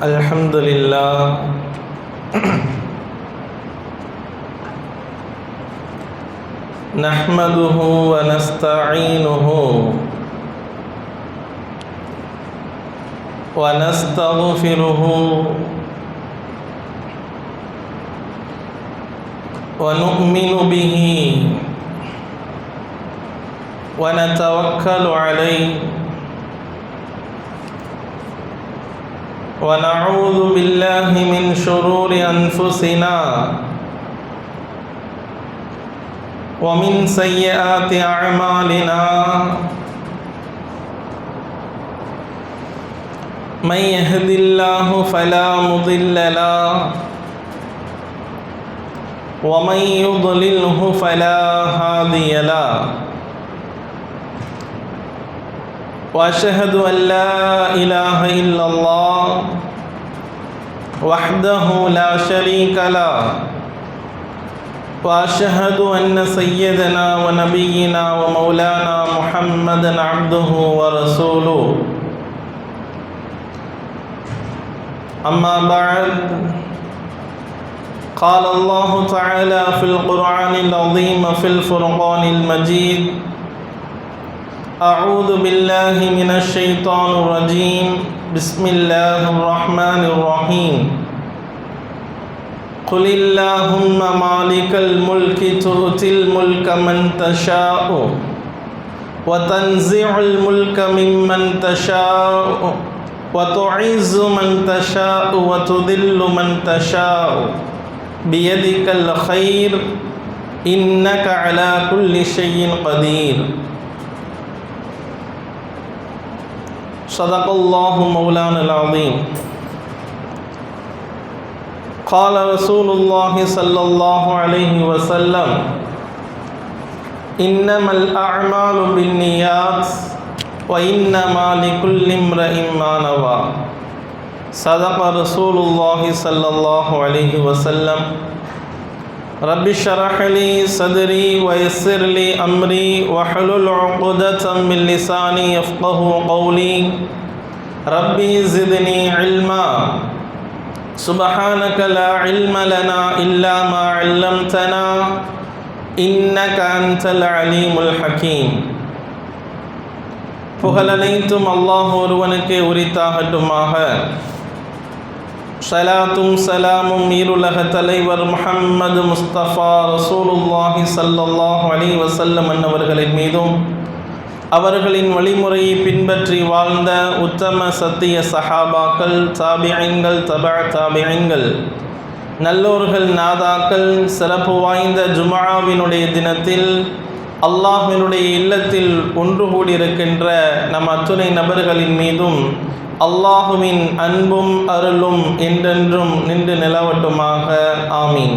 الحمد لله نحمده ونستعينه ونستغفره ونؤمن به ونتوكل عليه ونعوذ بالله من شرور أنفسنا ومن سيئات أعمالنا من يهد الله فلا مضل له ومن يضلله فلا هادي له وأشهد أن لا إله إلا الله وحده لا شريك له وأشهد أن سيدنا ونبينا ومولانا محمدا عبده ورسوله أما بعد قال الله تعالى في القرآن العظيم في الفرقان المجيد أعوذ بالله من الشيطان الرجيم بسم الله الرحمن الرحيم قل اللهم مالك الملك تؤتي الملك من تشاء وتنزع الملك ممن تشاء وتعز من تشاء وتذل من تشاء بيدك الخير إنك على كل شيء قدير صدق الله مولانا العظيم قال رسول الله صلى الله عليه وسلم إنما الأعمال بالنيات وإنما لكل امرئ ما نوى صدق رسول الله صلى الله عليه وسلم رب اشرح لي صدري ويسر لي أمري واحلل عقدة من لساني يفقه قولي ربي زدني علما سبحانك لا علم لنا إلا ما علمتنا إنك أنت العليم الحكيم புகழனைத்தும் அல்லாஹ் ஒருவனுக்கே உரித்தாகட்டுமாக. ஸலாத்தும் சலாமும் ஈருலக தலைவர் முஹம்மது முஸ்தபா ரசூலுல்லாஹி ஸல்லல்லாஹு அலைஹி வஸல்லம் அன்னவர்களின் மீதும் அவர்களின் வழிமுறையை பின்பற்றி வாழ்ந்த உத்தம சத்திய சஹாபாக்கள், தாபிஈன்கள், தாபிஈன்கள், நல்லோர்கள், நாதாக்கள், சிறப்பு வாய்ந்த ஜும்ஆவினுடைய தினத்தில் அல்லாஹ்வினுடைய இல்லத்தில் ஒன்று கூடியிருக்கின்ற நம் அத்துணை நபர்களின் மீதும் அல்லாஹுவின் அன்பும் அருளும் என்றென்றும் நின்று நிலவட்டுமாக. ஆமீன்.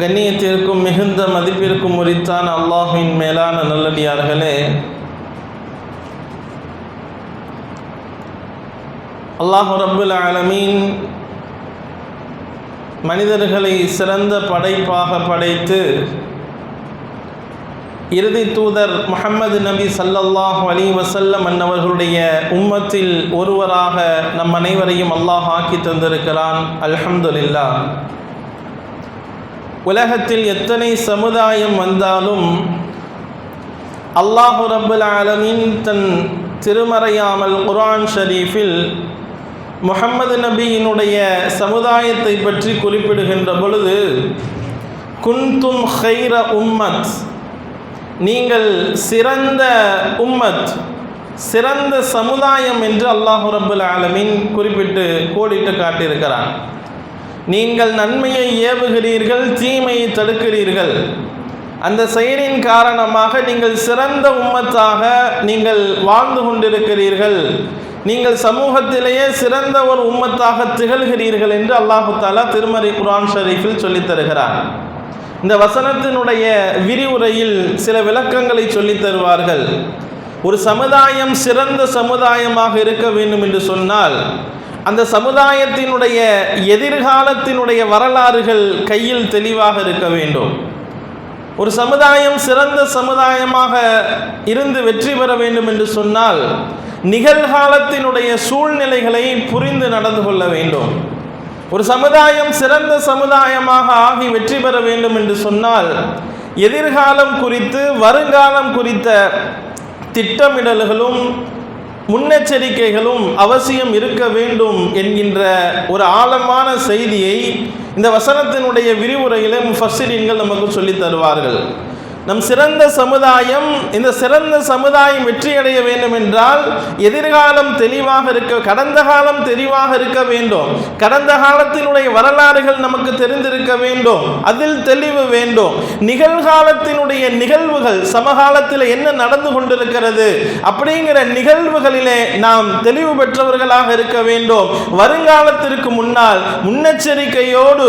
கண்ணியத்திற்கும் மிகுந்த மதிப்பிற்கும் உரித்தான அல்லாஹ்வின் மேலான நல்லடியார்களே, அல்லாஹ் ரப்புல் ஆலமீன் மனிதர்களை சிறந்த படைப்பாக படைத்து இறுதி தூதர் முஹம்மது நபி ஸல்லல்லாஹு அலைஹி வஸல்லம் அன்னவர்களுடைய உம்மத்தில் ஒருவராக நம் அனைவரையும் அல்லாஹ் ஆக்கி தந்திருக்கிறான். அல்ஹம்துலில்லாஹ். உலகத்தில் எத்தனை சமுதாயம் வந்தாலும் அல்லாஹ் ரப்புல் ஆலமீன் தன் திருமறையாமல் குர்ஆன் ஷரீஃபில் முஹம்மது நபியினுடைய சமுதாயத்தை பற்றி குறிப்பிடுகின்ற பொழுது குன்தும் கைர உம்மத், நீங்கள் சிறந்த உம்மத், சிறந்த சமுதாயம் என்று அல்லாஹ் ரப்புல் ஆலமீன் குறிப்பிட்டு கோடிட்டு காட்டியிருக்கிறான். நீங்கள் நன்மையை ஏவுகிறீர்கள், தீமையை தடுக்கிறீர்கள். அந்த செயலின் காரணமாக நீங்கள் சிறந்த உம்மத்தாக நீங்கள் வாழ்ந்து கொண்டிருக்கிறீர்கள், நீங்கள் சமூகத்திலேயே சிறந்த ஒரு உம்மத்தாக திகழ்கிறீர்கள் என்று அல்லாஹு தஆலா திருமறை குர்ஆன் ஷரீஃபில் சொல்லித் தருகிறார். இந்த வசனத்தினுடைய விரிவுரையில் சில விளக்கங்களை சொல்லித் தருவார்கள். ஒரு சமுதாயம் சிறந்த சமுதாயமாக இருக்க வேண்டும் என்று சொன்னால் அந்த சமுதாயத்தினுடைய எதிர்காலத்தினுடைய வரலாறுகள் கையில் தெளிவாக இருக்க வேண்டும். ஒரு சமுதாயம் சிறந்த சமுதாயமாக இருந்து வெற்றி பெற வேண்டும் என்று சொன்னால் நிகழ்காலத்தினுடைய சூழ்நிலைகளை புரிந்து நடந்து கொள்ள வேண்டும். ஒரு சமுதாயம் சிறந்த சமுதாயமாக ஆகி வெற்றி பெற வேண்டும் என்று சொன்னால் எதிர்காலம் குறித்து வருங்காலம் குறித்த திட்டமிடல்களும் முன்னெச்சரிக்கைகளும் அவசியம் இருக்க வேண்டும் என்கின்ற ஒரு ஆழமான செய்தியை இந்த வசனத்தினுடைய விரிவுரையிலே முஃபஸ்ஸிரீன்கள் நமக்கு சொல்லித் தருவார்கள். நம் சிறந்த சமுதாயம், இந்த சிறந்த சமுதாயம் வெற்றியடைய வேண்டும் என்றால் எதிர்காலம் தெளிவாக இருக்க, கடந்த காலம் தெளிவாக இருக்க வேண்டும். கடந்த காலத்தினுடைய வரலாறுகள் நமக்கு தெரிந்திருக்க வேண்டும், அதில் தெளிவு வேண்டும். நிகழ்காலத்தினுடைய நிகழ்வுகள், சமகாலத்தில் என்ன நடந்து கொண்டிருக்கிறது அப்படிங்கிற நிகழ்வுகளிலே நாம் தெளிவு பெற்றவர்களாக இருக்க வேண்டும். வருங்காலத்திற்கு முன்னால் முன்னெச்சரிக்கையோடு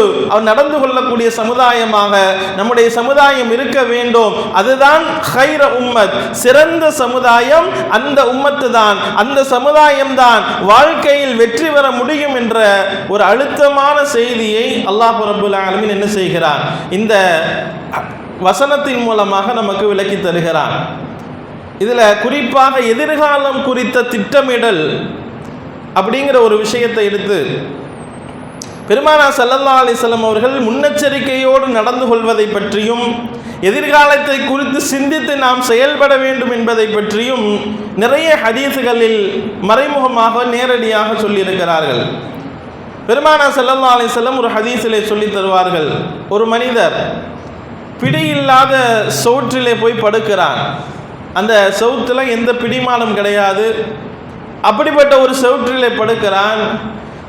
நடந்து கொள்ளக்கூடிய சமுதாயமாக நம்முடைய சமுதாயம் இருக்க வேண்டும். அதுதான் ஹைர உம்மத், சிறந்த சமுதாயம். அந்த உம்மத்து தான், அந்த சமுதாயம் தான் வாழ்க்கையில் வெற்றி பெற முடியும் என்ற ஒரு அழுத்தமான செய்தியை அல்லாஹ் ரப்பல் ஆலமீன் என்ன செய்கிறான், இந்த வசனத்தின் மூலமாக நமக்கு விளக்கி தருகிறான். இதுல குறிப்பாக எதிர்காலம் குறித்த திட்டமிடல் அப்படிங்கிற ஒரு விஷயத்தை எடுத்து பெருமானார் ஸல்லல்லாஹு அலைஹி வஸல்லம் அவர்கள் முன்னெச்சரிக்கையோடு நடந்து கொள்வதை பற்றியும் எதிர்காலத்தை குறித்து சிந்தித்து நாம் செயல்பட வேண்டும் என்பதை பற்றியும் நிறைய ஹதீஸுகளில் மறைமுகமாக நேரடியாக சொல்லியிருக்கிறார்கள். பெருமானார் ஸல்லல்லாஹு அலைஹி வஸல்லம் ஒரு ஹதீஸிலே சொல்லி தருவார்கள், ஒரு மனிதர் பிடியில்லாத சவுற்றிலே போய் படுக்கிறான். அந்த சவுத்தில் எந்த பிடிமானம் கிடையாது. அப்படிப்பட்ட ஒரு சவுற்றிலே படுக்கிறான்.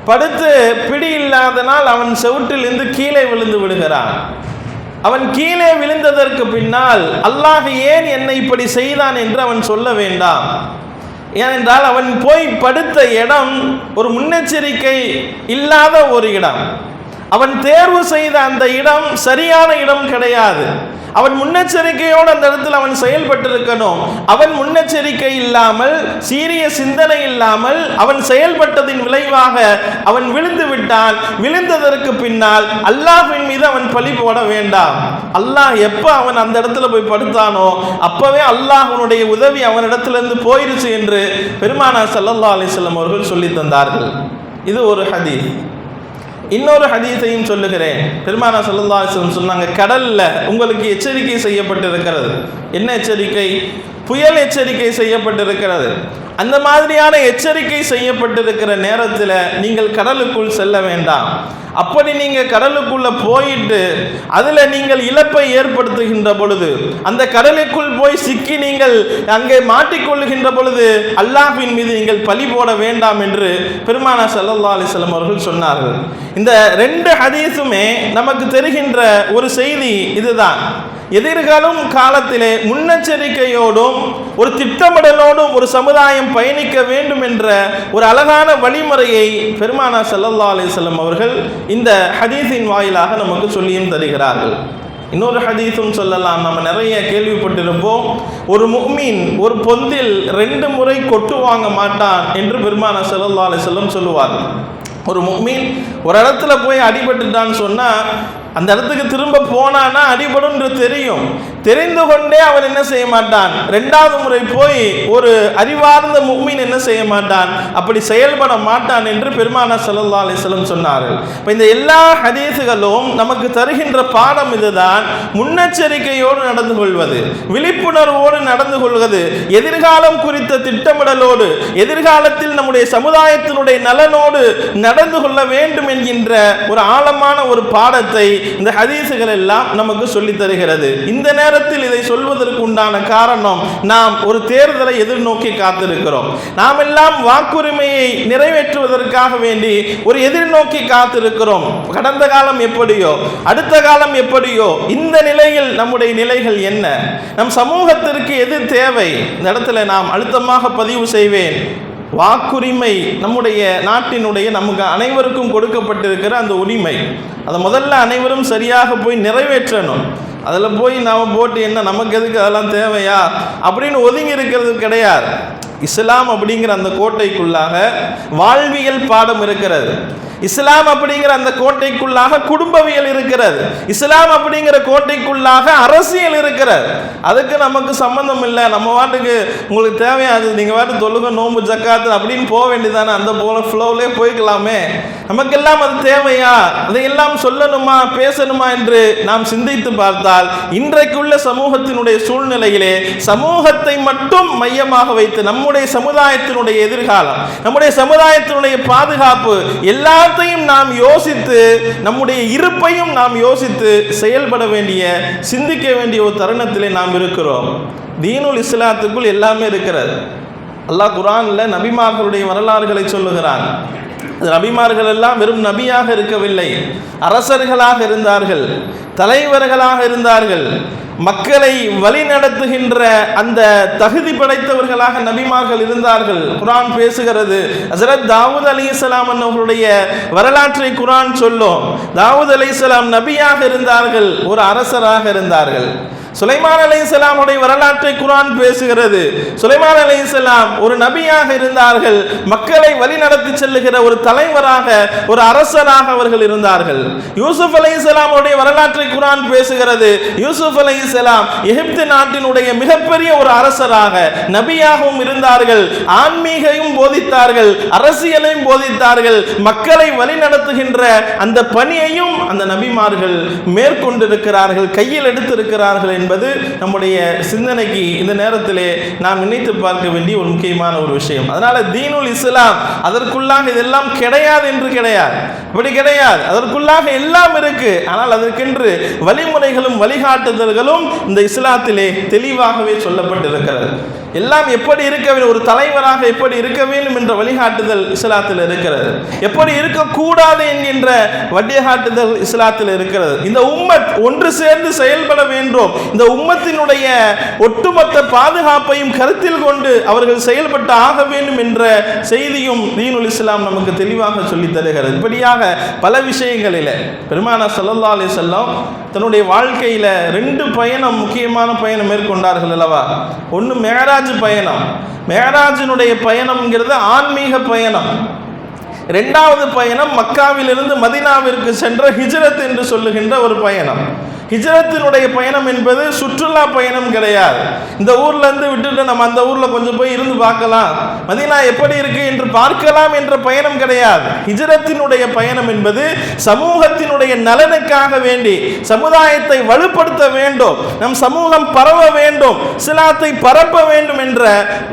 படுத்து பிடி இல்லாதனால் அவன் செவுற்றிலிருந்து கீழே விழுந்து விடுகிறான். அவன் கீழே விழுந்ததற்கு பின்னால் அல்லாஹ் ஏன் என்னை இப்படி செய்தான் என்று அவன் சொல்ல வேண்டாம். ஏனென்றால் அவன் போய் படுத்த இடம் ஒரு முன்னெச்சரிக்கை இல்லாத ஒரு இடம். அவன் தேர்வு செய்த அந்த இடம் சரியான இடம் கிடையாது. அவன் முன்னெச்சரிக்கையோடு அந்த இடத்தில் அவன் செயல்பட்டிருக்கணும். அவன் முன்னெச்சரிக்கை இல்லாமல், சீரிய சிந்தனை இல்லாமல் அவன் செயல்பட்டதின் விளைவாக அவன் விழுந்து விட்டான். விழுந்ததற்கு பின்னால் அல்லாஹ்வின் மீது அவன் பழி போட வேண்டாம். அல்லாஹ் எப்ப அவன் அந்த இடத்துல போய் படுத்தானோ அப்பவே அல்லாஹ்வுடைய உதவி அவனிடத்திலிருந்து போயிருச்சு என்று பெருமானார் ஸல்லல்லாஹு அலைஹி வஸல்லம் அவர்கள் சொல்லி தந்தார்கள். இது ஒரு ஹதீஸ். இன்னொரு ஹதீஸையும் சொல்லுகிறேன். பெருமானார் ஸல்லல்லாஹு அலைஹி வஸல்லம் சொன்னாங்க, கடல்ல உங்களுக்கு எச்சரிக்கை செய்யப்பட்டிருக்கிறது. என்ன எச்சரிக்கை? புயல் எச்சரிக்கை செய்யப்பட்டிருக்கிறது. அந்த மாதிரியான எச்சரிக்கை செய்யப்பட்டிருக்கிற நேரத்தில் நீங்கள் கடலுக்குள் செல்ல வேண்டாம். அப்படி நீங்கள் கடலுக்குள்ள போயிட்டு அதில் நீங்கள் இழப்பை ஏற்படுத்துகின்ற பொழுது, அந்த கடலுக்குள் போய் சிக்கி நீங்கள் அங்கே மாட்டிக்கொள்ளுகின்ற பொழுது அல்லாஹ்வின் மீது நீங்கள் பழி போட வேண்டாம் என்று பெருமானார் ஸல்லல்லாஹு அலைஹி வஸல்லம் அவர்கள் சொன்னார்கள். இந்த ரெண்டு ஹதீஸுமே நமக்கு தெரிகின்ற ஒரு செய்தி இதுதான். எதிர்காலம் காலத்திலே முன்னெச்சரிக்கையோடும் ஒரு திட்டமிடலோடும் ஒரு சமுதாயம் பயணிக்க வேண்டும் என்ற ஒரு அழகான வழிமுறையை பெருமானார் ஸல்லல்லாஹு அலைஹி வஸல்லம் அவர்கள் இந்த ஹதீஸின் வாயிலாக நமக்கு சொல்லியும் தருகிறார்கள். இன்னொரு ஹதீஸும் சொல்லலாம். நம்ம நிறைய கேள்விப்பட்டிருப்போம், ஒரு முஃமின் ஒரு பொந்தில் 2 முறை கொட்டு வாங்க மாட்டான் என்று பெருமானார் ஸல்லல்லாஹு அலைஹி வஸல்லம் சொல்லுவார்கள். ஒரு முஃமின் ஒரு இடத்துல போய் அடிபட்டுட்டான்னு சொன்னால் அந்த இடத்துக்கு திரும்ப போனான்னா அடிபடும் என்று தெரியும். தெரிந்து கொண்டே அவன் என்ன செய்ய மாட்டான், 2வது முறை போய் ஒரு அறிவார்ந்த முஃமின் என்ன செய்ய மாட்டான், அப்படி செயல்பட மாட்டான் என்று பெருமானார் ஸல்லல்லாஹு அலைஹி வஸல்லம் சொன்னார்கள். இப்போ இந்த எல்லா ஹதீஸுகளும் நமக்கு தருகின்ற பாடம் இதுதான். முன்னெச்சரிக்கையோடு நடந்து கொள்வது, விழிப்புணர்வோடு நடந்து கொள்வது, எதிர்காலம் குறித்த திட்டமிடலோடு, எதிர்காலத்தில் நம்முடைய சமுதாயத்தினுடைய நலனோடு நடந்து கொள்ள வேண்டும் என்கின்ற ஒரு ஆழமான ஒரு பாடத்தை இந்த ஹதீஸுகள் எல்லாம் நமக்கு சொல்லி தருகிறது. இந்த நேரத்தில் இதை சொல்வதற்கு உண்டான காரணம், நாம் ஒரு தேர்தலை எதிர்நோக்கி காத்திருக்கிறோம். நாம் எல்லாம் வாக்குரிமையை நிறைவேற்றுவதற்காக வேண்டி ஒரு எதிர்நோக்கி காத்திருக்கிறோம். கடந்த காலம் எப்படியோ, அடுத்த காலம் எப்படியோ, இந்த நிலையில் நம்முடைய நிலைகள் என்ன, நம் சமூகத்திற்கு எது தேவை, இந்த இடத்துல நாம் அழுத்தமாக பதிவு செய்வேன். வாக்குரிமை நம்முடைய நாட்டினுடைய நமக்கு அனைவருக்கும் கொடுக்கப்பட்டிருக்கிற அந்த உரிமை, அதை முதல்ல அனைவரும் சரியாக போய் நிறைவேற்றணும். அதில் போய் நாம் போட்டு என்ன நமக்கு எதுக்கு அதெல்லாம் தேவையா அப்படின்னு ஒதுங்கி இருக்கிறது கிடையாது. இஸ்லாம் அப்படிங்கிற அந்த கோட்டைக்குள்ளாக வாழ்வியல் பாடம் இருக்கிறது. இஸ்லாம் அப்படிங்கிற அந்த கோட்டைக்குள்ளாக குடும்பவியல் இருக்கிறது, இஸ்லாம் அப்படிங்கிற கோட்டைக்குள்ளாக அரசியல் இருக்கிறது. அதுக்கு நமக்கு சம்பந்தம் இல்லை. நம்ம வாட்டுக்கு உங்களுக்கு தேவையாது, நீங்கள் வாட்டு தொழுக நோம்பு ஜக்காத்து அப்படின்னு போக வேண்டியதானே, அந்த போல ஃப்ளோவிலே போய்க்கலாமே. நமக்கெல்லாம் அது தேவையா, அதையெல்லாம் சொல்லணுமா பேசணுமா என்று நாம் சிந்தித்து பார்த்தால் இன்றைக்குள்ள சமூகத்தினுடைய சூழ்நிலையிலே சமூகத்தை மட்டும் மையமாக வைத்து நம்முடைய சமுதாயத்தினுடைய எதிர்காலம், நம்முடைய சமுதாயத்தினுடைய பாதுகாப்பு எல்லாத்தையும் நாம் யோசித்து, நம்முடைய இருப்பையும் நாம் யோசித்து செயல்பட வேண்டிய, சிந்திக்க வேண்டிய ஒரு தருணத்திலே நாம் இருக்கிறோம். தீனுல் இஸ்லாத்துக்குள் எல்லாமே இருக்கிறது. அல்லாஹ் குர்ஆன்ல நபிமார்களுடைய வரலாறுகளை சொல்லுகிறான். நபிமார்கள் எல்லாம் வெறும் நபியாக இருக்கவில்லை, அரசர்களாக இருந்தார்கள், தலைவர்களாக இருந்தார்கள், மக்களை வழி நடத்துகின்ற அந்த தகுதி படைத்தவர்களாக நபிமார்கள் இருந்தார்கள். குர்ஆன் பேசுகிறது. ஹஜ்ரத் தாவூத் அலைஹிஸ்ஸலாம் அவர்களுடைய வரலாற்றை குர்ஆன் சொல்லும். தாவூத் அலைஹிஸ்ஸலாம் நபியாக இருந்தார்கள், ஒரு அரசராக இருந்தார்கள். சுலைமான் அலைஹிஸ்ஸலாம் உடைய வரலாற்றை குர்ஆன் பேசுகிறது. சுலைமான் அலைஹிஸ்ஸலாம் ஒரு நபியாக இருந்தார்கள், மக்களை வழி நடத்தி செல்லுகிற ஒரு தலைவராக, ஒரு அரசராக அவர்கள் இருந்தார்கள். யூசுப் அலைஹிஸ்ஸலாம் உடைய வரலாற்றை குர்ஆன் பேசுகிறது. யூசுப் அலைஹிஸ்ஸலாம் எகிப்து நாட்டினுடைய மிகப்பெரிய ஒரு அரசராக, நபியாகவும் இருந்தார்கள், ஆன்மீகையும் போதித்தார்கள், அரசியலையும் போதித்தார்கள், மக்களை வழி நடத்துகின்ற அந்த பணியையும் அந்த நபிமார்கள் மேற்கொண்டிருக்கிறார்கள், கையில் எடுத்திருக்கிறார்கள் என்பது நம்முடைய சிந்தனைக்கு இந்த நேரத்திலே நாம் நினைத்து பார்க்க வேண்டிய ஒரு முக்கியமான ஒரு விஷயம். அதனால தீனுல் இஸ்லாம் அதற்குள்ளாக இதெல்லாம் கிடையாது என்று கிடையாது, இப்படி கிடையாது. அதற்குள்ளாக எல்லாம் இருக்கு. ஆனால் அதற்கென்று வழிமுறைகளும் வழிகாட்டுதல்களும் இந்த இஸ்லாத்திலே தெளிவாகவே சொல்லப்பட்டிருக்கிறது. எல்லாம் எப்படி இருக்க வேண்டும், ஒரு தலைவராக எப்படி இருக்க வேண்டும் என்ற வழிகாட்டுதல் இஸ்லாத்தில் இருக்கிறது, எப்படி இருக்கக்கூடாது என்கின்ற வழிகாட்டுதல் இஸ்லாத்தில் இருக்கிறது. இந்த உம்மத் ஒன்று சேர்ந்து செயல்பட வேண்டும், இந்த உம்மத்தினுடைய ஒட்டுமொத்த பாதுகாப்பையும் கருத்தில் கொண்டு அவர்கள் செயல்பட்டு ஆக வேண்டும் என்ற செய்தியும் தீனுல் இஸ்லாம் நமக்கு தெளிவாக சொல்லித் தருகிறது. இப்படியாக பல விஷயங்களில் பெருமானார் ஸல்லல்லாஹு அலைஹி வஸல்லம் தன்னுடைய வாழ்க்கையில் 2 பயணம், முக்கியமான பயணம் மேற்கொண்டார்கள் அல்லவா. ஒன்று மேராஜ் பயணம். மேராஜினுடைய பயணம்ங்கிறது ஆன்மீக பயணம். 2வது பயணம் மக்காவிலிருந்து மதீனாவிற்கு சென்ற ஹிஜ்ரத் என்று சொல்லுகின்ற ஒரு பயணம். ஹிஜ்ரத்தினுடைய பயணம் என்பது சுற்றுலா பயணம் கிடையாது. இந்த ஊர்ல இருந்து விட்டுட்டு நம்ம அந்த ஊர்ல கொஞ்சம் போய் இருந்து பார்க்கலாம், மதீனா எப்படி இருக்கு என்று பார்க்கலாம் என்ற பயணம் கிடையாது. ஹிஜ்ரத்தினுடைய பயணம் என்பது சமூகத்தினுடைய நலனுக்காக வேண்டி, சமுதாயத்தை வலுப்படுத்த வேண்டும், நம் சமூகம் பரவ வேண்டும், இஸ்லாத்தை பரப்ப வேண்டும் என்ற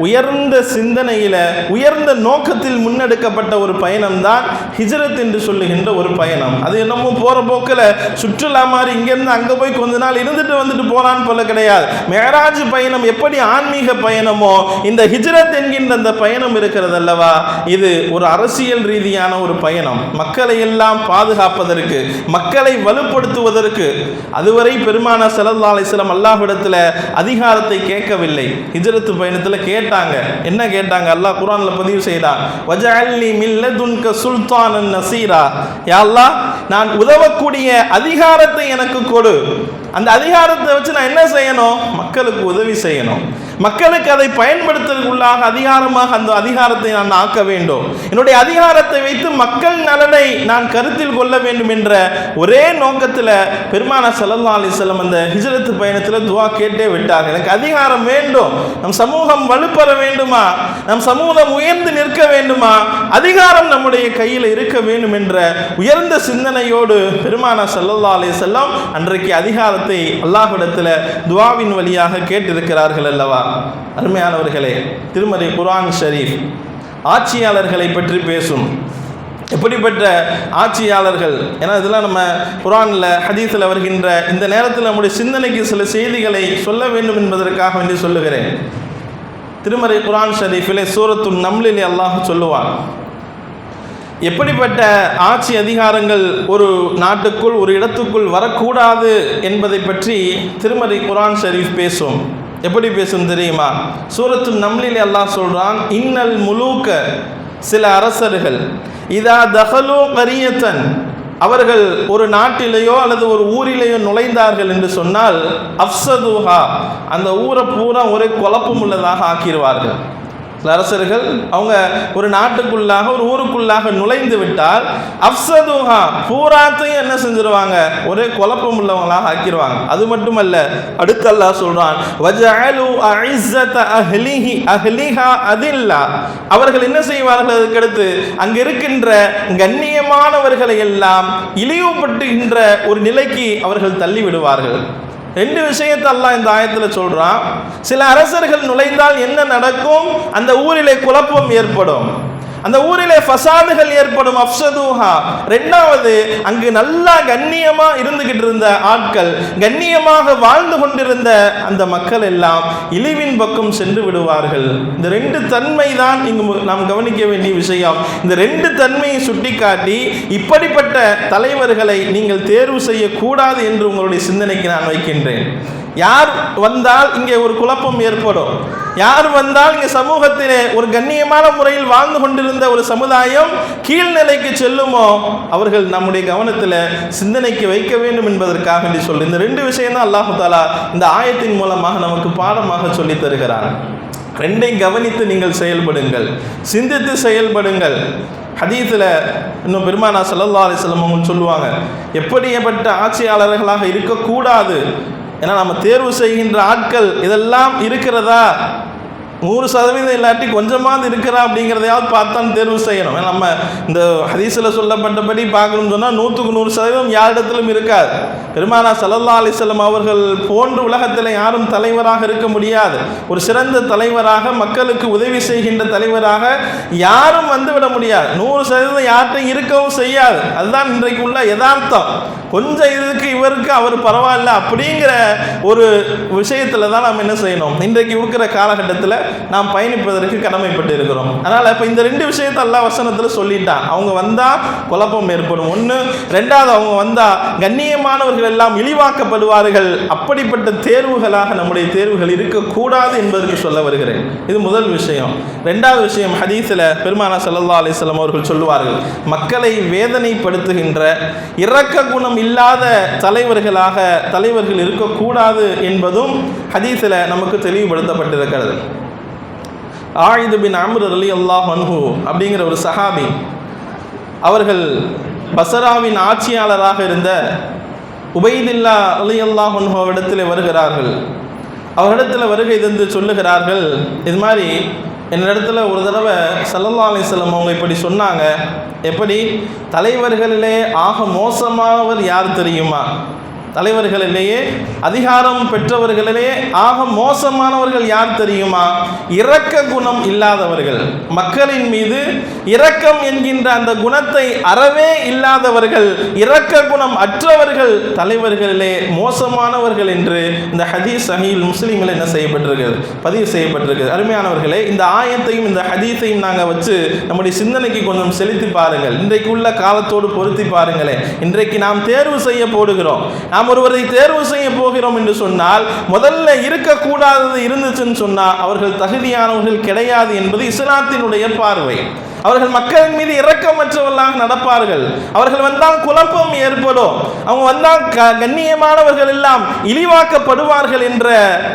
உயர்ந்த சிந்தனையில, உயர்ந்த நோக்கத்தில் முன்னெடுக்கப்பட்ட ஒரு பயணம் தான் ஹிஜ்ரத் என்று சொல்லுகின்ற ஒரு பயணம். அது என்னமோ போற போக்கில் சுற்றுலா மாதிரி இங்கிருந்து அங்க போய் கொஞ்ச நாள் இருந்துட்டு வந்துட்டு போலான்னு போல கிடையாது. மேராஜ் பயணம் எப்படி ஆன்மீக பயணமோ, இந்த ஹிஜ்ரத் என்கின்ற அந்த பயணம் இருக்கிறது அல்லவா, இது ஒரு அரசியல் ரீதியான ஒரு பயணம். மக்களை எல்லாம் பாதுகாப்பதற்கு, மக்களை வலுப்படுத்துவதற்கு. அதுவரை பெருமானார் ஸல்லல்லாஹு அலைஹி வஸல்லம் அல்லாஹ்விடத்தில் அதிகாரத்தை கேட்கவில்லை. ஹிஜ்ரத் பயணத்தில் கேட்டாங்க. என்ன கேட்டாங்க? அல்லாஹ் குர்ஆன்ல பதிவு செய்தான், வஜஅல்னி மின் லதுன்க சுல்தானன் நஸீரா. யா அல்லாஹ், நான் உதவக்கூடிய அதிகாரத்தை எனக்கு கொடு. அந்த அதிகாரத்தை வச்சு நான் என்ன செய்யணும்? மக்களுக்கு உதவி செய்யணும், மக்களுக்கு அதை பயன்படுத்துவதற்குள்ளாக அதிகாரமாக அந்த அதிகாரத்தை நான் ஆக்க வேண்டும். என்னுடைய அதிகாரத்தை வைத்து மக்கள் நலனை நான் கருத்தில் கொள்ள வேண்டும் என்ற ஒரே நோக்கத்தில் பெருமானார் ஸல்லல்லாஹு அலைஹி வஸல்லம் அந்த ஹிஜ்ரத் பயணத்தில் துஆ கேட்டே விட்டார். எனக்கு அதிகாரம் வேண்டும், நம் சமூகம் வலுப்பெற வேண்டுமா, நம் சமூகம் உயர்ந்து நிற்க வேண்டுமா, அதிகாரம் நம்முடைய கையில் இருக்க வேண்டும் என்ற உயர்ந்த சிந்தனையோடு பெருமானார் ஸல்லல்லாஹு அலைஹி வஸல்லம் அன்றைக்கு அதிகாரத்தை அல்லாஹ்விடத்தில் துஆவின் வழியாக கேட்டிருக்கிறார்கள் அல்லவா. அருமையானவர்களே, திருமறை குர்ஆன் ஷரீஃப் ஆட்சியாளர்களை பற்றி பேசும். எப்படிப்பட்ட ஆட்சியாளர்கள், ஏன்னா இதெல்லாம் நம்ம குர்ஆனில் ஹதீஸில் வருகின்ற இந்த நேரத்தில் நம்முடைய சிந்தனைக்கு சில செய்திகளை சொல்ல வேண்டும் என்பதற்காக வேண்டி சொல்லுகிறேன். திருமறை குர்ஆன் ஷரீஃபிலே சூரத்துன் நம்லிலே அல்லாஹ் சொல்லுவான், எப்படிப்பட்ட ஆட்சி அதிகாரங்கள் ஒரு நாட்டுக்குள், ஒரு இடத்துக்குள் வரக்கூடாது என்பதை பற்றி திருமறை குர்ஆன் ஷரீஃப் பேசும். எப்படி பேசும் தெரியுமா? சூரத்துன் நம்லிலே அல்லாஹ் சொல்றான், இன்னல் முலூக்க, சில அரசர்கள், இதா தஹலு கரியத்தன், அவர்கள் ஒரு நாட்டிலேயோ அல்லது ஒரு ஊரிலேயோ நுழைந்தார்கள் என்று சொன்னால், அஃப்ஸதுஹா, அந்த ஊரை பூரா ஒரே குழப்பம் உள்ளதாக ஆக்கிடுவார்கள். அரசர்கள் அவங்க ஒரு நாட்டுக்குள்ளாக ஒரு ஊருக்குள்ளாக நுழைந்து விட்டால் அஃப்ஸதுஹா பூராத்தையும் என்ன செஞ்சிருவாங்க, ஒரே குழப்பம் உள்ளவங்களாக ஆக்கிடுவாங்க. அது மட்டுமல்ல, அடுத்து அல்லாஹ் சொல்றான் வஜஅலு அஇஸ்ஸத அஹ்லிஹா அதில்லா, அவர்கள் என்ன செய்வார்கள், அதுக்கடுத்து அங்க இருக்கின்ற கண்ணியமானவர்களை எல்லாம் இழிவுபடுத்துகின்ற ஒரு நிலைக்கு அவர்கள் தள்ளி விடுவார்கள். ரெண்டு விஷயத்தை அல்லாஹ் இந்த ஆயத்தில் சொல்றான். சில அரசர்கள் நுழைந்தால் என்ன நடக்கும், அந்த ஊரிலே குழப்பம் ஏற்படும், அந்த ஊரிலே ஃபசாதுகள் ஏற்படும். அஃப்ஸதுஹா, ரெண்டாவது அங்கு நல்லா கண்ணியமா இருந்துகிட்டு இருந்த ஆட்கள், கண்ணியமாக வாழ்ந்து கொண்டிருந்த அந்த மக்கள் எல்லாம் இழிவின் பக்கம் சென்று விடுவார்கள். இந்த ரெண்டு தன்மை தான் இங்கு நாம் கவனிக்க வேண்டிய விஷயம். இந்த ரெண்டு தன்மையை சுட்டிக்காட்டி இப்படிப்பட்ட தலைவர்களை நீங்கள் தேர்வு செய்யக்கூடாது என்று உங்களுடைய சிந்தனைக்கு நான் வைக்கின்றேன். யார் வந்தால் இங்கே ஒரு குழப்பம் ஏற்படும், யார் வந்தால் இங்கே சமூகத்திலே ஒரு கண்ணியமான முறையில் வாழ்ந்து கொண்டிருந்த ஒரு சமுதாயம் கீழ்நிலைக்கு செல்லுமோ, அவர்கள் நம்முடைய கவனத்தில் சிந்தனைக்கு வைக்க வேண்டும் என்பதற்காக வேண்டி சொல்லி இந்த ரெண்டு விஷயம் தான் அல்லாஹு தாலா இந்த ஆயத்தின் மூலமாக நமக்கு பாடமாக சொல்லி தருகிறார். ரெண்டை கவனித்து நீங்கள் செயல்படுங்கள், சிந்தித்து செயல்படுங்கள். ஹதீஸில் இன்னும் பெருமானா ஸல்லல்லாஹு அலைஹி வஸல்லம் அவங்க சொல்லுவாங்க, எப்படிப்பட்ட ஆட்சியாளர்களாக இருக்கக்கூடாது. ஏன்னா நம்ம தேர்வு செய்கின்ற ஆட்கள் இதெல்லாம் இருக்கிறதா, 100% இல்லாட்டி கொஞ்சமாவது இருக்கிறா அப்படிங்கிறதையாவது பார்த்தான் தேர்வு செய்யணும். நம்ம இந்த ஹதீஸில் சொல்லப்பட்டபடி பார்க்கணும்னு சொன்னால் 100% யாரிடத்திலும் இருக்காது. பெருமானா ஸல்லல்லாஹு அலைஹி வஸல்லம் அவர்கள் போன்று உலகத்தில் யாரும் தலைவராக இருக்க முடியாது. ஒரு சிறந்த தலைவராக, மக்களுக்கு உதவி செய்கின்ற தலைவராக யாரும் வந்துவிட முடியாது. 100% யார்கிட்டையும் இருக்கவும் செய்யாது. அதுதான் இன்றைக்கு உள்ள யதார்த்தம். கொஞ்சம் இதுக்கு இவருக்கு அவர் பரவாயில்ல அப்படிங்கிற ஒரு விஷயத்தில் தான் நாம் என்ன செய்யணும், இன்றைக்கு இருக்கிற காலகட்டத்தில் நாம் பயணிப்பதற்கு கடமைப்பட்டு இருக்கிறோம். அதனால் இப்போ இந்த ரெண்டு விஷயத்தை அல்லாஹ் வசனத்தில் சொல்லிட்டான். அவங்க வந்தால் குழப்பம் ஏற்படும் ஒன்று, ரெண்டாவது அவங்க வந்தால் கண்ணியமானவர்கள் எல்லாம் இழிவாக்கப்படுவார்கள். அப்படிப்பட்ட தேர்வுகளாக நம்முடைய தேர்வுகள் இருக்கக்கூடாது என்பதற்கு சொல்ல வருகிறேன். இது முதல் விஷயம். ரெண்டாவது விஷயம், ஹதீஸில் பெருமானா ஸல்லல்லாஹு அலைஹி வஸல்லம் அவர்கள் சொல்லுவார்கள், மக்களை வேதனைப்படுத்துகின்ற இரக்க குணம் இல்லாத தலைவர்கள் இருக்கக்கூடாது என்பதும் ஹதீஸில் நமக்கு தெளிவுபடுத்தப்பட்டிருக்கிறது. ஆயிது பின் அம்ர் ரலியல்லாஹு அன்ஹு அப்படிங்கிற ஒரு சஹாபி, அவர்கள் பஸராவின் ஆட்சியாளராக இருந்த உபைதுல்லா ரலியல்லாஹு அன்ஹு அவரிடத்தில் வருகிறார்கள். அவரிடத்தில் வருகை தந்து சொல்லுகிறார்கள், இது மாதிரி என்னிடத்துல ஒரு தடவை ஸல்லல்லாஹு அலைஹி வஸல்லம் அவங்க இப்படி சொன்னாங்க. எப்படி, தலைவர்களிலே ஆக மோசமானவர் யார் தெரியுமா, தலைவர்களிலேயே அதிகாரம் பெற்றவர்களிலே ஆக மோசமானவர்கள் யார் தெரியுமா, இரக்க குணம் இல்லாதவர்கள், மக்களின் மீது இரக்கம் என்கின்ற அந்த குணத்தை அறவே இல்லாதவர்கள், இரக்க குணம் அற்றவர்கள் தலைவர்களிலே மோசமானவர்கள் என்று இந்த ஹதீஸ் சஹீஹ் முஸ்லிமில் என்ன செய்யப்பட்டிருக்கிறது, பதிவு செய்யப்பட்டிருக்கிறது. அருமையானவர்களே, இந்த ஆயத்தையும் இந்த ஹதீஸையும் நாங்கள் வச்சு நம்முடைய சிந்தனைக்கு கொஞ்சம் செலுத்தி பாருங்கள். இன்றைக்கு உள்ள காலத்தோடு பொருத்தி பாருங்களேன். இன்றைக்கு நாம் தேர்வு செய்ய போடுகிறோம், நாம் ஒருவரை தேர்வு செய்ய போகிறோம் என்று சொன்னால் முதல்ல இருக்கக்கூடாதது இருந்துச்சுன்னு சொன்னால் அவர்கள் தகுதியானவர்கள் கிடையாது என்பது இஸ்லாத்தினுடைய பார்வை. அவர்கள் மக்களின் மீது இரக்கமற்றவர்களாக நடப்பார்கள். அவர்கள் வந்தால் குழப்பம் ஏற்படும். அவங்க வந்தால் கண்ணியமானவர்கள் எல்லாம் இழிவாக்கப்படுவார்கள் என்ற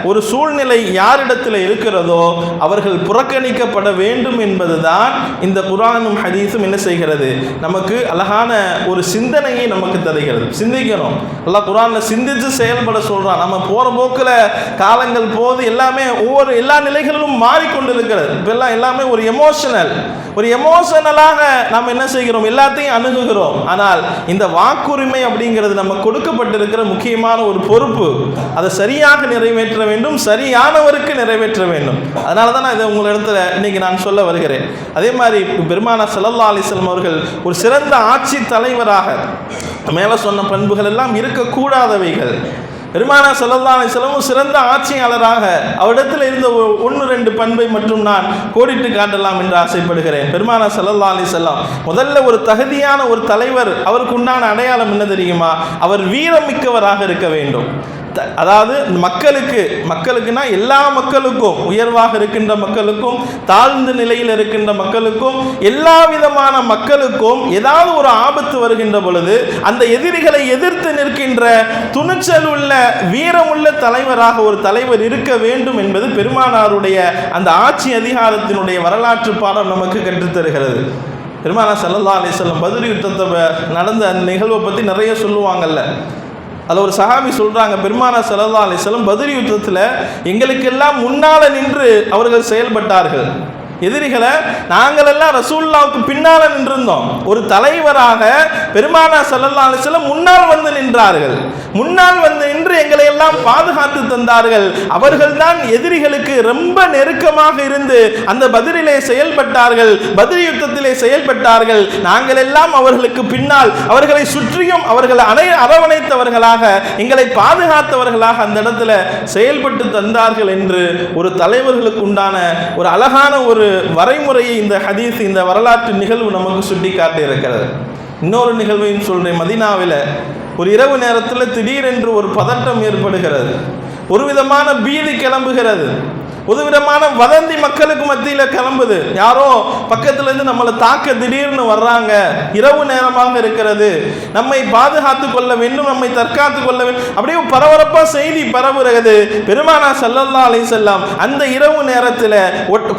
ஒரு சூழ்நிலை யாரிடத்தில் இருக்கிறதோ அவர்கள் புறக்கணிக்கப்பட வேண்டும் என்பதுதான் இந்த குர்ஆனும் ஹதீஸும் என்ன செய்கிறது, நமக்கு அழகான ஒரு சிந்தனையை நமக்கு தருகிறது. சிந்திக்கணும். அல்லாஹ் குர்ஆனில் சிந்தித்து செயல்பட சொல்றான். நம்ம போற போக்கில் காலங்கள் போது எல்லாமே எல்லா நிலைகளிலும் மாறிக்கொண்டிருக்கிறது. இப்பெல்லாம் எல்லாமே ஒரு எமோஷனலாக நாம் என்ன செய்கிறோம், எல்லாத்தையும் அணுகுகிறோம். ஆனால் இந்த வாக்குரிமை அப்படிங்கிறது நம்ம கொடுக்கப்பட்டிருக்கிற முக்கியமான ஒரு பொறுப்பு. அதை சரியாக நிறைவேற்ற வேண்டும், சரியானவருக்கு நிறைவேற்ற வேண்டும். அதனால தான் நான் இதை உங்களிடத்துல இன்னைக்கு நான் சொல்ல வருகிறேன். அதே மாதிரி பெருமானா ஸல்லல்லாஹு அலைஹி வஸல்லம் அவர்கள் ஒரு சிறந்த ஆட்சி தலைவராக, மேலே சொன்ன பண்புகள் எல்லாம் இருக்கக்கூடாதவைகள். பெருமானா ஸல்லல்லாஹு அலைஹி வஸல்லம் சிறந்த ஆட்சியாளராக அவரிடத்தில் இருந்த 1-2 பண்பை மட்டும் நான் கோடிட்டு காட்டலாம் என்று ஆசைப்படுகிறேன். பெருமானா ஸல்லல்லாஹு அலைஹி வஸல்லம் முதல்ல ஒரு தகுதியான ஒரு தலைவர், அவருக்கு உண்டான அடையாளம் என்ன தெரியுமா, அவர் வீரம் மிக்கவராக இருக்க வேண்டும். அதாவது மக்களுக்குன்னா எல்லா மக்களுக்கும், உயர்வாக இருக்கின்ற மக்களுக்கும் தாழ்ந்த நிலையில் இருக்கின்ற மக்களுக்கும் எல்லா விதமான மக்களுக்கும் ஏதாவது ஒரு ஆபத்து வருகின்ற பொழுது அந்த எதிரிகளை எதிர்த்து நிற்கின்ற துணிச்சல் உள்ள வீரமுள்ள தலைவராக ஒரு தலைவர் இருக்க வேண்டும் என்பது பெருமானாருடைய அந்த ஆட்சி அதிகாரத்தினுடைய வரலாற்று பாடம் நமக்கு கற்றுத்தருகிறது. பெருமானார் ஸல்லல்லாஹு அலைஹி வஸல்லம் பத்ர் யுத்தத்தை நடந்த அந்த நிகழ்வை பற்றி நிறைய சொல்லுவாங்கல்ல. அதில் ஒரு சஹாபி சொல்கிறாங்க, பெருமானார் ஸல்லல்லாஹு அலைஹி வஸல்லம் பத்ர் யுத்தத்தில் எங்களுக்கெல்லாம் முன்னால் நின்று அவர்கள் செயல்பட்டார்கள். எதிரிகளை நாங்களெல்லாம் ரசூலுல்லாவுக்கு பின்னால் நின்றிருந்தோம். ஒரு தலைவராக பெருமானார் ஸல்லல்லாஹு அலைஹி வஸல்லம் முன்னால் வந்து நின்றார்கள். முன்னால் வந்து நின்று எங்களை எல்லாம் பாதுகாத்து தந்தார்கள். அவர்கள்தான் எதிரிகளுக்கு ரொம்ப நெருக்கமாக இருந்து அந்த பத்ரிலே செயல்பட்டார்கள், பத்ர் யுத்தத்திலே செயல்பட்டார்கள். நாங்கள் எல்லாம் அவர்களுக்கு பின்னால், அவர்களை சுற்றியும் அவர்களை அரவணைத்தவர்களாக, எங்களை பாதுகாத்தவர்களாக அந்த இடத்துல செயல்பட்டு தந்தார்கள் என்று ஒரு தலைவர்களுக்கு உண்டான ஒரு அழகான ஒரு வரைமுறையை இந்த ஹதீஸ், இந்த வரலாற்று நிகழ்வு நமக்கு சுட்டி காட்டி இருக்கிறது. இன்னொரு நிகழ்வையும் சொல்றேன். மதீனாவில் ஒரு இரவு நேரத்தில் திடீரென்று ஒரு பதட்டம் ஏற்படுகிறது, ஒரு விதமான பீதி கிளம்புகிறது, ஒரு விதமான வதந்தி மக்களுக்கு மத்தியில் கிளம்புது. யாரோ பக்கத்துல இருந்து நம்மளை தாக்க திடீர்னு வர்றாங்க, இரவு நேரமாக இருக்கிறது, நம்மை பாதுகாத்து கொள்ள வேண்டும், நம்மை தற்காத்து கொள்ள வேண்டும், அப்படியே பரபரப்பா செய்தி பரவுகிறது. பெருமானார் ஸல்லல்லாஹு அலைஹி வஸல்லம் அந்த இரவு நேரத்தில்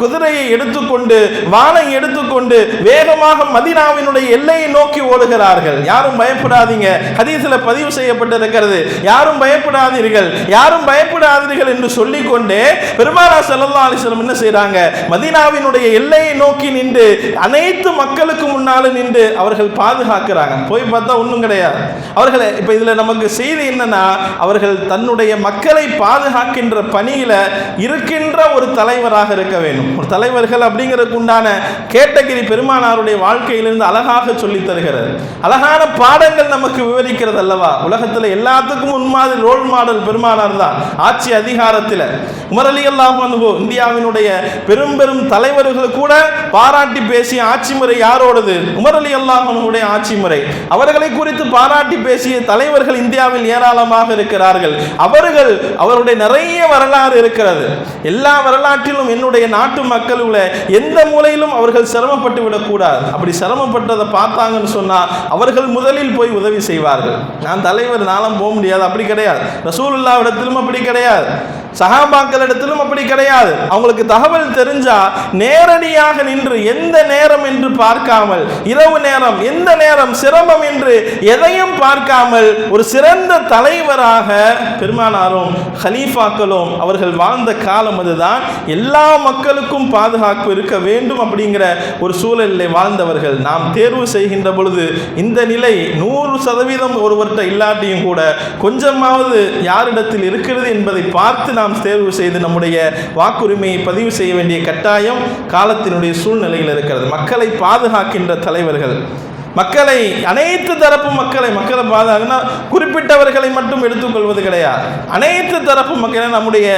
குதிரையை எடுத்துக்கொண்டு, வாளை எடுத்துக்கொண்டு வேகமாக மதீனாவினுடைய எல்லையை நோக்கி ஓடுகிறார்கள். யாரும் பயப்படாதீங்க, ஹதீஸ்ல பதிவு செய்யப்பட்டிருக்கிறது, யாரும் பயப்படாதீர்கள், யாரும் பயப்படாதீர்கள் என்று சொல்லிக்கொண்டே பெருமானார் ஸல்லல்லாஹு அலைஹி வஸல்லம் என்ன செய்றாங்க, மதீனாவினுடைய எல்லையை நோக்கி நின்று அனைத்து மக்களுக்கு முன்னால நின்று அவர்கள் பாதுகாக்கிறாங்க. போய் பார்த்தா ஒன்றும் கிடையாது. அவர்கள் இப்ப இதுல நமக்கு செய்தி என்னன்னா, அவர்கள் தன்னுடைய மக்களை பாதுகாக்கின்ற பணியில இருக்கின்ற ஒரு தலைவராக இருக்க வேண்டும். ஒரு தலைவர்கள் அப்படிங்கிறதுக்கு உண்டான கேட்டகிரி பெருமானாருடைய வாழ்க்கையிலிருந்து அழகாக சொல்லி தருகிறது. அழகான பாடங்கள் நமக்கு விவரிக்கிறது அல்லவா. உலகத்தில் எல்லாத்துக்கும் முன்மாதிரி ரோல் மாடல் பெருமானார் தான். ஆட்சி அதிகாரத்தில் உமர் ரலியல்லாஹு அன்ஹு, இந்தியாவினுடைய பெரும் பெரும் தலைவர்கள் கூட பாராட்டி பேசிய ஆட்சி முறை யாரோடது? உமர் ரலியல்லாஹு அன்ஹுடைய ஆட்சி முறை. அவர்களை குறித்து பாராட்டி பேசிய தலைவர்கள் இந்தியாவில் ஏராளமாக இருக்கிறார்கள். அவருடைய நிறைய வரலாறு இருக்கிறது. எல்லா வரலாற்றிலும் என்னுடைய நாட்டு மக்களுடைய எந்த மூலையிலும் அவர்கள் சிரமப்பட்டு விடக்கூடாது. அப்படி சிரமப்பட்டதை பார்த்தாங்கன்னு சொன்னா அவர்கள் முதலில் போய் உதவி செய்வார்கள். நான் தலைவர் நாளும் போக முடியாது, அப்படி கிடையாது. ரசூலுல்லாஹ் இடத்திலும் அப்படி கிடையாது, சஹாபாக்கள் இடத்திலும் அப்படி கிடையாது. அவங்களுக்கு தகவல் தெரிஞ்சா நேரடியாக நின்று எந்த நேரம் என்று பார்க்காமல், இரவு நேரம், எந்த நேரம், சிரமம் என்று எதையும் பார்க்காமல் ஒரு சிறந்த தலைவராக பெருமானாரும் ஹலீஃபாக்களும் அவர்கள் வாழ்ந்த காலம் அதுதான். எல்லா மக்களுக்கும் பாதுகாப்பு இருக்க வேண்டும் அப்படிங்கிற ஒரு சூழலில் வாழ்ந்தவர்கள். நாம் தேர்வு செய்கின்ற பொழுது இந்த நிலை 100% ஒருவர்கிட்ட இல்லாட்டியும் கூட கொஞ்சமாவது யாரிடத்தில் இருக்கிறது என்பதை பார்த்து நாம் தேர்வு செய்து நம்முடைய வாக்குரிமையை பதிவு செய்ய வேண்டிய கட்டாயம் காலத்தினுடைய சூழ்நிலையில் இருக்கிறது. மக்களை பாதுகாக்கின்ற தலைவர்கள், மக்களை, அனைத்து தரப்பு மக்களை பாதுகாக்கனா குறிப்பிட்டவர்களை மட்டும் எடுத்துக்கொள்வது கிடையாது. அனைத்து தரப்பு மக்களை, நம்முடைய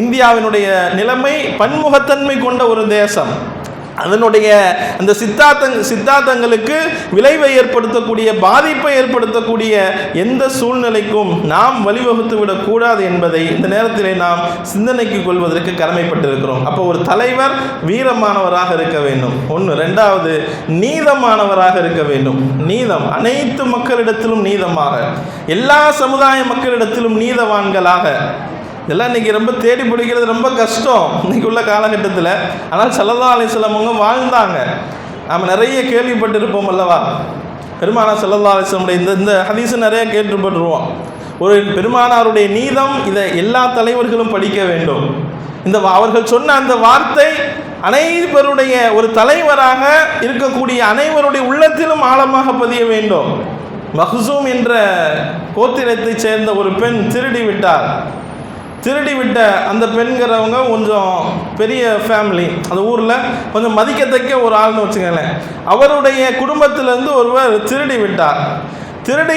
இந்தியாவினுடைய நிலைமை பன்முகத்தன்மை கொண்ட ஒரு தேசம். அதனுடைய அந்த சித்தாந்தங்களுக்கு விளைவை ஏற்படுத்தக்கூடிய, பாதிப்பை ஏற்படுத்தக்கூடிய எந்த சூழ்நிலைக்கும் நாம் வழிவகுத்து விடக்கூடாது என்பதை இந்த நேரத்திலே நாம் சிந்தனைக்கு கொள்வதற்கு கடமைப்பட்டிருக்கிறோம். அப்போ ஒரு தலைவர் வீரமானவராக இருக்க வேண்டும், ஒன்று. ரெண்டாவது, நீதமானவராக இருக்க வேண்டும். நீதம், அனைத்து மக்களிடத்திலும் நீதமாக, எல்லா சமுதாய மக்களிடத்திலும் நீதவான்களாக. இதெல்லாம் இன்றைக்கி ரொம்ப தேடி பிடிக்கிறது ரொம்ப கஷ்டம் இன்றைக்கி உள்ள காலகட்டத்தில். ஆனால் ஸல்லல்லாஹு அலைஹி வஸல்லம் அவங்க வாழ்ந்தாங்க. நாம் நிறைய கேள்விப்பட்டிருப்போம் அல்லவா. பெருமானார் ஸல்லல்லாஹு அலைஹி வஸல்லம் இந்த ஹதீஸை நிறைய கேட்டுப்பட்டுருவோம். ஒரு பெருமானாருடைய நீதம், இதை எல்லா தலைவர்களும் படிக்க வேண்டும். அவர்கள் சொன்ன அந்த வார்த்தை அனைவருடைய, ஒரு தலைவராக இருக்கக்கூடிய அனைவருடைய உள்ளத்திலும் ஆழமாக பதிய வேண்டும். மஹ்சூம் என்ற கோத்திரத்தை சேர்ந்த ஒரு பெண் திருடி விட்ட அந்த பெண்கிறவங்க கொஞ்சம் பெரிய ஃபேமிலி, அந்த ஊரில் கொஞ்சம் மதிக்கத்தக்க ஒரு ஆள்னு வச்சுக்கங்களேன். அவருடைய குடும்பத்திலேருந்து ஒருவர் திருடி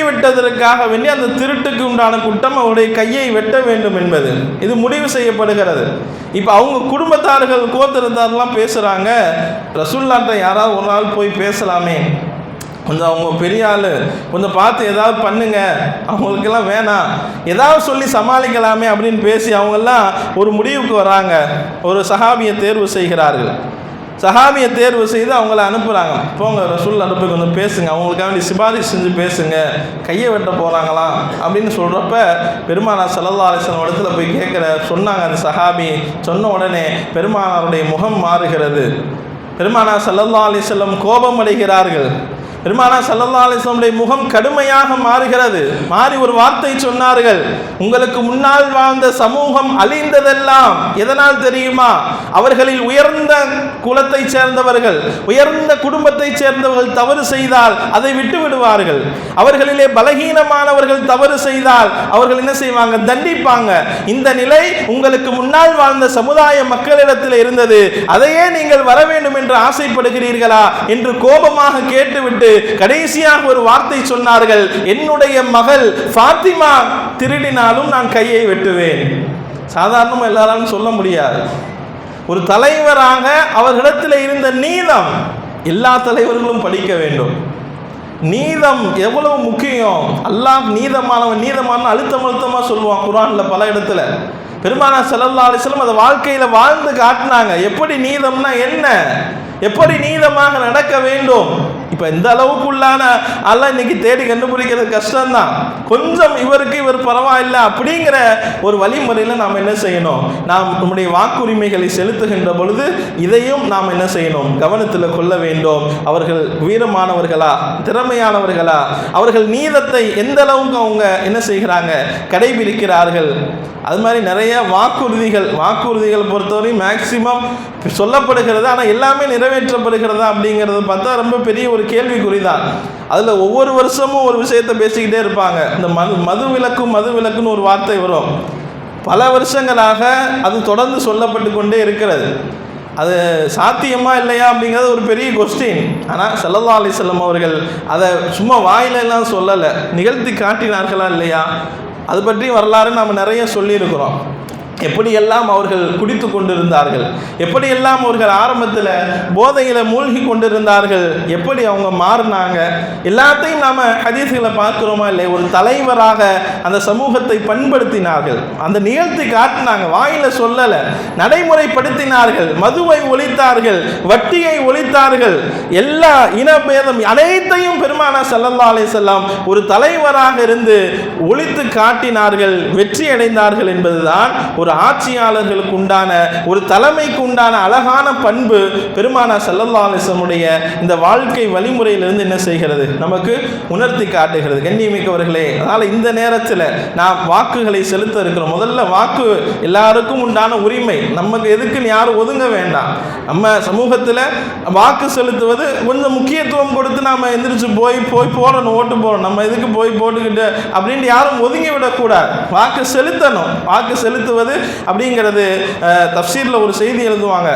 விட்டதற்காக வேண்டி அந்த திருட்டுக்கு உண்டான குற்றம் அவருடைய கையை வெட்ட வேண்டும் என்பது இது முடிவு செய்யப்படுகிறது. இப்போ அவங்க குடும்பத்தார்கள், கோத்திரத்தாரெலாம் பேசுகிறாங்க, ரசூலுல்லாஹ்ட்ட யாராவது ஒரு நாள் போய் பேசலாமே, கொஞ்சம் அவங்க பெரிய ஆள், கொஞ்சம் பார்த்து ஏதாவது பண்ணுங்க, அவங்களுக்கெல்லாம் வேணாம், ஏதாவது சொல்லி சமாளிக்கலாமே அப்படின்னு பேசி அவங்கெல்லாம் ஒரு முடிவுக்கு வராங்க. ஒரு சஹாபியை தேர்வு செய்கிறார்கள். சஹாபியை தேர்வு செய்து அவங்கள அனுப்புகிறாங்க. போங்க ரசூல் அனுப்பி கொஞ்சம் பேசுங்க, அவங்களுக்காக சிபாரிசு செஞ்சு பேசுங்க, கையை வெட்ட போகிறாங்களாம் அப்படின்னு சொல்கிறப்ப பெருமானார் ஸல்லல்லாஹு அலைஹி வஸல்லம் இடத்துல போய் சொன்னாங்க. அந்த சஹாபி சொன்ன உடனே பெருமானாருடைய முகம் மாறுகிறது. பெருமானார் ஸல்லல்லாஹு அலைஹி வஸல்லம் கோபம் அடைகிறார்கள். பெருமானார் ஸல்லல்லாஹு அலைஹி வஸல்லம் முகம் கடுமையாக மாறுகிறது. மாறி ஒரு வார்த்தை சொன்னார்கள், உங்களுக்கு முன்னால் வாழ்ந்த சமூகம் அழிந்ததெல்லாம் எதனால் தெரியுமா? அவர்களில் உயர்ந்த குலத்தை சேர்ந்தவர்கள், உயர்ந்த குடும்பத்தை சேர்ந்தவர்கள் தவறு செய்தால் அதை விட்டு விடுவார்கள். அவர்களிலே பலகீனமானவர்கள் தவறு செய்தால் அவர்கள் என்ன செய்வாங்க? தண்டிப்பாங்க. இந்த நிலை உங்களுக்கு முன்னால் வாழ்ந்த சமுதாய மக்களிடத்தில் இருந்தது. அதையே நீங்கள் வர வேண்டும் என்று ஆசைப்படுகிறீர்களா என்று கோபமாக கேட்டுவிட்டு கடைசியாக ஒரு வார்த்தை சொன்னார்கள், என்னுடைய மகள் ஃபாத்திமா திருடினாலும் நான் கையை வெட்டுவேன். சாதாரணமாக எல்லாராலும் சொல்ல முடியாது. ஒரு தலைவராக அவர்களிடத்தில் இருந்த நீதம் எல்லா தலைவர்களும் படிக்க வேண்டும். நீதம் எவ்வளவு முக்கியம். அல்லாஹ் நீதமான அழுத்தமாக சொல்லுவான் குர்ஆன்ல பல இடத்துல. பெருமானார் ஸல்லல்லாஹு அலைஹி வஸல்லம் அதை வாழ்க்கையில் வாழ்ந்து காட்டினாங்க. எப்படி நீதம்னா என்ன, எப்படி நீதமாக நடக்க வேண்டும். இப்போ இந்த அளவுக்குள்ளான எல்லாம் இன்னைக்கு தேடி கண்டுபிடிக்கிறது கஷ்டம்தான். கொஞ்சம் இவர் பரவாயில்லை அப்படிங்கிற ஒரு வழிமுறையில் நாம் என்ன செய்யணும்? நாம் நம்முடைய வாக்குரிமைகளை செலுத்துகின்ற பொழுது இதையும் நாம் என்ன செய்யணும்? கவனத்தில் கொள்ள வேண்டும். அவர்கள் வீரமானவர்களா, திறமையானவர்களா, அவர்கள் நீதத்தை எந்த அளவுக்கு அவங்க என்ன செய்கிறாங்க? கடைபிடிக்கிறார்கள். அது மாதிரி நிறைய வாக்குறுதிகள் பொறுத்தவரை மேக்சிமம் சொல்லப்படுகிறது, ஆனால் எல்லாமே நிறைவேற்றப்படுகிறதா அப்படிங்கிறது பார்த்தா ரொம்ப பெரிய ஒரு கேள்விக்குறிதான். அதில் ஒவ்வொரு வருஷமும் ஒரு விஷயத்தை பேசிக்கிட்டே இருப்பாங்க. இந்த மது விலக்குன்னு ஒரு வார்த்தை வரும். பல வருஷங்களாக அது தொடர்ந்து சொல்லப்பட்டு கொண்டே இருக்கிறது. அது சாத்தியமா இல்லையா அப்படிங்கிறது ஒரு பெரிய கொஸ்டின். ஆனால் ஸல்லல்லாஹு அலைஹி வஸல்லம் அவர்கள் அதை சும்மா வாயிலெல்லாம் சொல்லலை, நிகழ்த்தி காட்டினார்களா இல்லையா? அது பற்றி வரலாறு நாம் நிறைய சொல்லியிருக்கிறோம். எப்படியெல்லாம் அவர்கள் குடித்து கொண்டிருந்தார்கள், எப்படியெல்லாம் அவர்கள் ஆரம்பத்தில் போதையில் மூழ்கி கொண்டிருந்தார்கள், எப்படி அவங்க மாறினாங்க, எல்லாத்தையும் நாம் ஹதீஸ்களை பார்க்குறோமா இல்லை? ஒரு தலைவராக அந்த சமூகத்தை பண்படுத்தினார்கள், அந்த நிகழ்த்தி காட்டினாங்க, வாயில சொல்லலை, நடைமுறைப்படுத்தினார்கள். மதுவை ஒழித்தார்கள், வட்டியை ஒழித்தார்கள், எல்லா இனபேதம் அனைத்தையும் பெருமானார் ஸல்லல்லாஹு அலைஹி வஸல்லம் ஒரு தலைவராக இருந்து ஒழித்து காட்டினார்கள், வெற்றி அடைந்தார்கள் என்பதுதான் ஒரு ஆட்சியாளர்களுக்கு உண்டான, ஒரு தலைமைக்கு உண்டான அழகான பண்பு பெருமானார் ஸல்லல்லாஹு அலைஹி வஸல்லம் இந்த வாழ்க்கை வழிமுறையிலிருந்து என்ன செய்கிறது? நமக்கு உணர்த்தி காட்டுகிறது. கண்ணியமிக்கவர்களே, அதனால் இந்த நேரத்தில் நாம் வாக்குகளை செலுத்த இருக்கிறோம். முதல்ல வாக்கு எல்லாருக்கும் உண்டான உரிமை. நமக்கு எதுக்குன்னு யாரும் ஒதுங்க வேண்டாம். நம்ம சமூகத்தில் வாக்கு செலுத்துவது கொஞ்சம் முக்கியத்துவம் கொடுத்து நாம் எந்திரிச்சு போய் போடணும், ஓட்டு போடணும், நம்ம எதுக்கு போய் போட்டுக்கிட்டு அப்படின்ட்டு யாரும் ஒதுங்கி விடக்கூடாது. வாக்கு செலுத்தணும். வாக்கு செலுத்துவது அப்படிங்கிறது தஃப்சீரில் ஒரு செய்தி எழுதுவாங்க,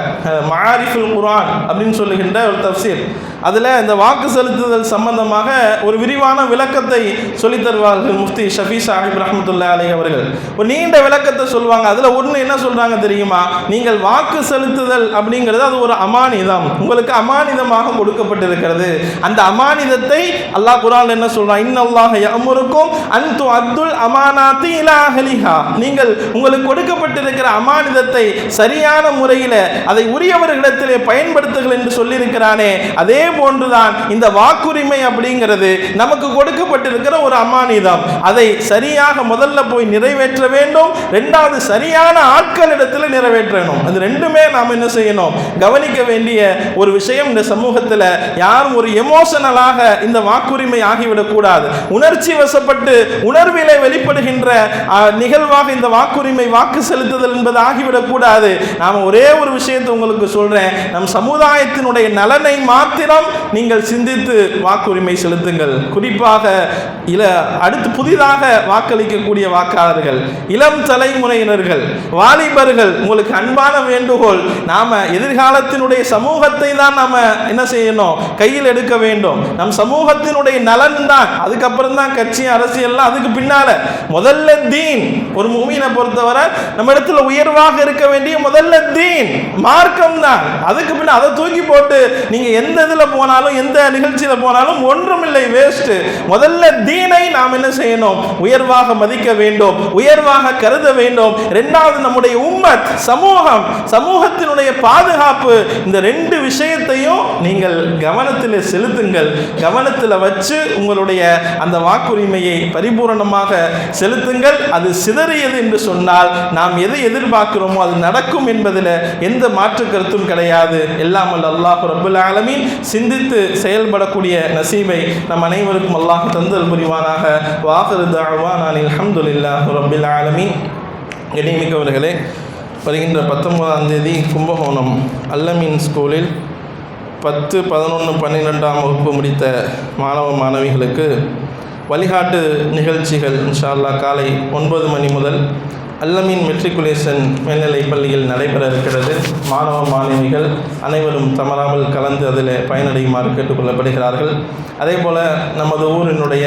மஆரிஃபுல் குர்ஆன் அப்படின்னு சொல்லுகின்ற ஒரு தஃப்சீர். அதில் இந்த வாக்கு செலுத்துதல் சம்பந்தமாக ஒரு விரிவான விளக்கத்தை சொல்லித் தருவார்கள் முஃப்தி ஷஃபி சாஹிப் ரஹ்மத்துல்லாஹி அலைஹி அவர்கள். ஒரு நீண்ட விளக்கத்தை சொல்லுவாங்க. அதில் ஒன்று என்ன சொல்கிறாங்க தெரியுமா? நீங்கள் வாக்கு செலுத்துதல் அப்படிங்கிறது அது ஒரு அமானிதம், உங்களுக்கு அமானிதமாக கொடுக்கப்பட்டிருக்கிறது. அந்த அமானிதத்தை அல்லாஹ் குர்ஆன்ல என்ன சொல்றான்? இன்னல்லாஹ யஅமுருக்கும் அன் துஅத்துல் அமானாத்தி இலா அஹ்லிஹா. நீங்கள் உங்களுக்கு கொடுக்கப்பட்டிருக்கிற அமானிதத்தை சரியான முறையில் அதை உரியவர்களிடத்திலே பயன்படுத்துங்கள் என்று சொல்லியிருக்கிறானே, அதே போன்றுதான் இந்த வாக்குரிமை அப்படிங்கிறது நமக்கு கொடுக்கப்பட்டிருக்கிற ஒரு அமானிதம். அதை சரியாக முதல்ல போய் நிறைவேற்ற வேண்டும், ரெண்டாவது சரியான ஆட்களிடத்தில் நிறைவேற்றணும். அது ரெண்டுமே நாம் என்ன செய்யணும்? கவனிக்க வேண்டிய ஒரு விஷயம். இந்த சமூகத்தில் யாரும் ஒரு எமோஷனலாக இந்த வாக்குரிமை ஆகிவிடக் கூடாது. உணர்ச்சி வசப்பட்டு உணர்விலே வெளிப்படுகின்ற நிகழ்வாக இந்த வாக்குரிமை, வாக்கு செலுத்துதல் என்பது ஆகிவிடக் கூடாது. நாம் ஒரே ஒரு விஷயத்தை உங்களுக்கு சொல்றேன், நம் சமுதாயத்தினுடைய நலனை மாத்திரம் நீங்கள் சிந்தித்து வாக்குரிமை செலுத்துங்கள். குறிப்பாக அடுத்து புதிதாக வாக்களிக்கக்கூடிய வாக்காளர்கள், இளம் தலைமுறையினர்கள், வாலிபர்கள், உங்களுக்கு அன்பான வேண்டுகோள், நாம எதிர்காலத்தினுடைய சமூகத்தை தான் நாம என்ன செய்யணும்? கையில் எடுக்க வேண்டும். நம் சமூகத்தினுடைய நலன் தான், அதுக்கப்புறம் தான் கட்சி அரசியல், அதுக்கு பின்னால முதல்ல தீன். ஒரு முஃமினை பொறுத்தவரை நம்ம இடத்துல உயர்வாக இருக்க வேண்டிய முதல்ல தீன், மார்க்கம் தான். அதுக்கு பின்ன அதை தூக்கி போட்டு நீங்க எந்த இதுல போனாலும் எந்த நிகழ்ச்சியில போனாலும் ஒன்றுமில்லை, வேஸ்ட். முதல்ல தீனை நாம் என்ன செய்யணும்? உயர்வாக மதிக்க வேண்டும், உயர்வாக கருத வேண்டும். இரண்டாவது நம்முடைய உம்மத், சமூகம், சமூகத்தினுடைய பாதுகாப்பு. இந்த ரெண்டு விஷயத்தையும் நீங்கள் கவனத்தில் செலுத்துங்கள். கவனத்தில் வச்சு உங்களுடைய அந்த வாக்குரிமையை பரிபூரணமாக செலுத்துங்கள். அது சிதறியது என்று சொன்னால் நாம் எதை எதிர்பார்க்கிறோமோ அது நடக்கும் என்பதில் எந்த மாற்று கருத்தும் கிடையாது. எல்லாம் வல்ல அல்லாஹ் ரப்புல் ஆலமீன் சிந்தித்து செயல்படக்கூடிய நசீபை நம் அனைவருக்கும் அல்லாஹ் தந்தல் புரிவானாக. வாஹிரு தஅவானா அல்ஹம்துலில்லாஹி ரப்பில் ஆலமீன். கண்ணியமிக்கவர்களே, வருகின்ற 19ஆம் தேதி கும்பகோணம் அல்லமீன் ஸ்கூலில் 10, 11, 12ஆம் வகுப்பு முடித்த மாணவ மாணவிகளுக்கு வழிகாட்டு நிகழ்ச்சிகள் இன்ஷா அல்லாஹ் காலை 9 மணி முதல் அல்லமீன் மெட்ரிகுலேஷன் மேல்நிலைப் பள்ளியில் நடைபெற இருக்கிறது. மாணவ மாணவிகள் அனைவரும் தவறாமல் கலந்து அதில் பயனடையுமாறு கேட்டுக்கொள்ளப்படுகிறார்கள். அதே போல் நமது ஊரினுடைய